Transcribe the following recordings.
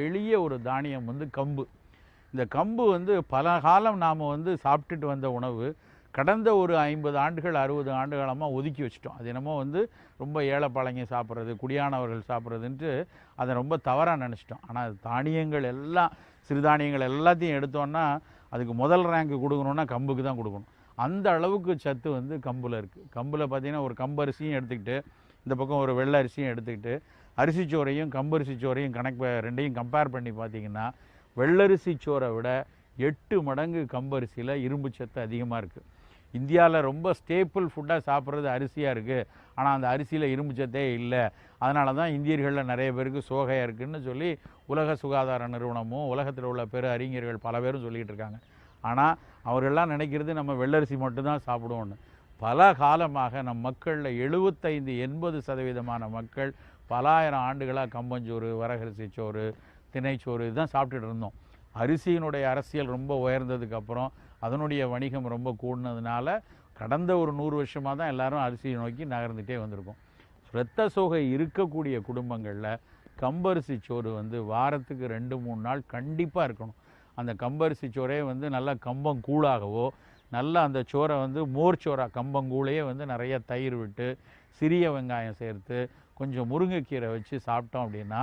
எளிய ஒரு தானியம் வந்து கம்பு. இந்த கம்பு வந்து பல காலம் நாம் வந்து சாப்பிட்டுட்டு வந்த உணவு. கடந்த ஒரு 50 ஆண்டுகள் 60 ஆண்டு காலமாக ஒதுக்கி வச்சுட்டோம். அது என்னமோ வந்து ரொம்ப ஏழைப்பாளைங்க சாப்பிட்றது, குடியானவர்கள் சாப்பிட்றதுன்ட்டு அதை ரொம்ப தவறாக நினச்சிட்டோம். ஆனால் தானியங்கள் எல்லாம், சிறுதானியங்கள் எல்லாத்தையும் எடுத்தோன்னா அதுக்கு முதல் ரேங்க் கொடுக்கணுன்னா கம்புக்கு தான் கொடுக்கணும். அந்த அளவுக்கு சத்து வந்து கம்பில் இருக்குது. கம்பில் பார்த்திங்கன்னா ஒரு கம்பரிசியும் எடுத்துக்கிட்டு, இந்த பக்கம் ஒரு வெள்ளை அரிசியும் எடுத்துக்கிட்டு, அரிசிச்சோறையும் கம்பரிசி சோறையும் ரெண்டையும் கம்பேர் பண்ணி பார்த்திங்கன்னா வெள்ளரிசி சோறை விட 8 மடங்கு கம்பரிசியில் இரும்பு சத்து அதிகமாக இருக்குது. இந்தியாவில் ரொம்ப ஸ்டேப்பிள் ஃபுட்டாக சாப்பிட்றது அரிசியாக இருக்குது. ஆனால் அந்த அரிசியில் இரும்பு சத்தே இல்லை. அதனால தான் இந்தியர்களில் நிறைய பேருக்கு சோகையாக இருக்குதுன்னு சொல்லி உலக சுகாதார நிறுவனமும் உலகத்தில் உள்ள பெரு அறிஞர்கள் பல பேரும் சொல்லிகிட்டு இருக்காங்க. ஆனால் அவர்கள்லாம் நினைக்கிறது நம்ம வெள்ளரிசி மட்டும்தான் சாப்பிடுவோன்னு. பல காலமாக நம் மக்களில் 75-80% மக்கள் பல ஆயிரம் ஆண்டுகளாக கம்பஞ்சோறு, வரகரிசி சோறு, திணைச்சோறு இதுதான் சாப்பிட்டுட்டு இருந்தோம். அரிசியினுடைய அரசியல் ரொம்ப உயர்ந்ததுக்கப்புறம் அதனுடைய வணிகம் ரொம்ப கூடினதுனால கடந்த ஒரு 100 வருஷமாக தான் எல்லாரும் அரிசியை நோக்கி நகர்ந்துகிட்டே வந்திருக்கோம். இரத்த சோகை இருக்கக்கூடிய குடும்பங்களில் கம்பரிசி சோறு வந்து வாரத்துக்கு 2-3 நாள் கண்டிப்பாக இருக்கணும். அந்த கம்பரிசி சோறே வந்து நல்லா கம்பங்கூழாகவோ, நல்லா அந்த சோறை வந்து மோர் சோறா கம்பங்கூழையே வந்து நிறைய தயிர் விட்டு, சிறிய வெங்காயம் சேர்த்து, கொஞ்சம் முருங்கைக்கீரை வச்சு சாப்பிட்டோம் அப்படின்னா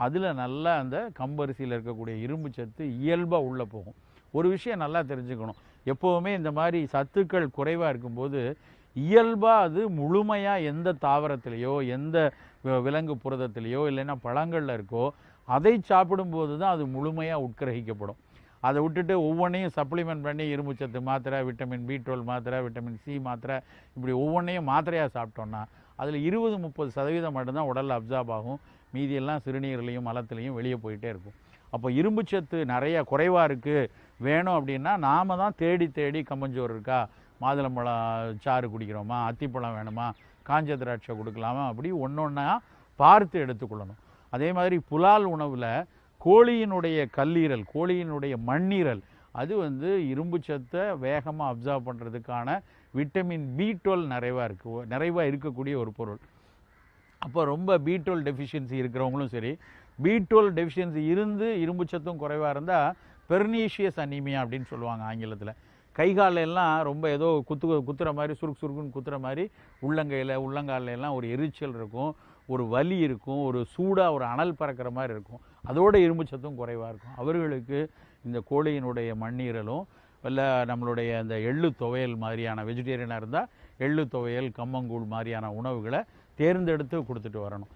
அதில் நல்லா அந்த கம்பரிசியில் இருக்கக்கூடிய இரும்பு சத்து இயல்பாக உள்ளே போகும். ஒரு விஷயம் நல்லா தெரிஞ்சுக்கணும், எப்போவுமே இந்த மாதிரி சத்துக்கள் குறைவாக இருக்கும்போது இயல்பாக அது முழுமையாக எந்த தாவரத்திலேயோ எந்த விலங்கு புரதத்திலேயோ இல்லைன்னா பழங்களில் இருக்கோ அதை சாப்பிடும்போது தான் அது முழுமையாக உட்கிரகிக்கப்படும். அதை விட்டுட்டு ஒவ்வொன்றையும் சப்ளிமெண்ட் பண்ணி இரும்பு சத்து மாத்திரை, விட்டமின் B12 மாத்திரை, விட்டமின் C மாத்திரை, இப்படி ஒவ்வொன்றையும் மாத்திரையாக சாப்பிட்டோன்னா அதில் 20-30% மட்டும்தான் உடலில் அப்சார்ப் ஆகும். மீதியெல்லாம் சிறுநீர்லையும் மலத்துலேயும் வெளியே போயிட்டே இருக்கும். அப்போ இரும்பு சத்து நிறையா குறைவாக இருக்குது வேணும் அப்படின்னா நாம் தான் தேடி தேடி கம்பஞ்சோறு இருக்கா, மாதுளம்பழம் சாறு குடிக்கிறோமா, அத்திப்பழம் வேணுமா, காஞ்ச திராட்சை கொடுக்கலாமா, அப்படி ஒன்றா பார்த்து எடுத்துக்கொள்ளணும். அதே மாதிரி புலால் உணவில் கோழியினுடைய கல்லீரல், கோழியினுடைய மண்ணீரல், அது வந்து இரும்பு சத்தை வேகமாக அப்சார்ப் பண்ணுறதுக்கான விட்டமின் B12 நிறைவாக இருக்கக்கூடிய ஒரு பொருள். அப்போ ரொம்ப B12 டெஃபிஷியன்சி இருக்கிறவங்களும் சரி, B12 டெஃபிஷியன்சி இருந்து இரும்பு சத்தும் குறைவாக இருந்தால் பெர்னீஷியஸ் அனீமியா அப்படின்னு சொல்லுவாங்க ஆங்கிலத்தில். கை காலெல்லாம் ரொம்ப ஏதோ குத்துற மாதிரி சுருக்குன்னு குத்துற மாதிரி உள்ளங்காலில் எல்லாம் ஒரு எரிச்சல் இருக்கும், ஒரு வலி இருக்கும், ஒரு சூடாக ஒரு அனல் பறக்கிற மாதிரி இருக்கும். அதோட இரும்பு சத்தும் குறைவாக இருக்கும். அவர்களுக்கு இந்த கோழியினுடைய மண்ணீரலும் இல்லை நம்மளுடைய அந்த எள்ளு துவையல் மாதிரியான, வெஜிடேரியனாக இருந்தால் எள்ளு துவையல், கம்மங்கூழ் மாதிரியான உணவுகளை தேர்ந்தெடுத்து கொடுத்துட்டு வரணும்.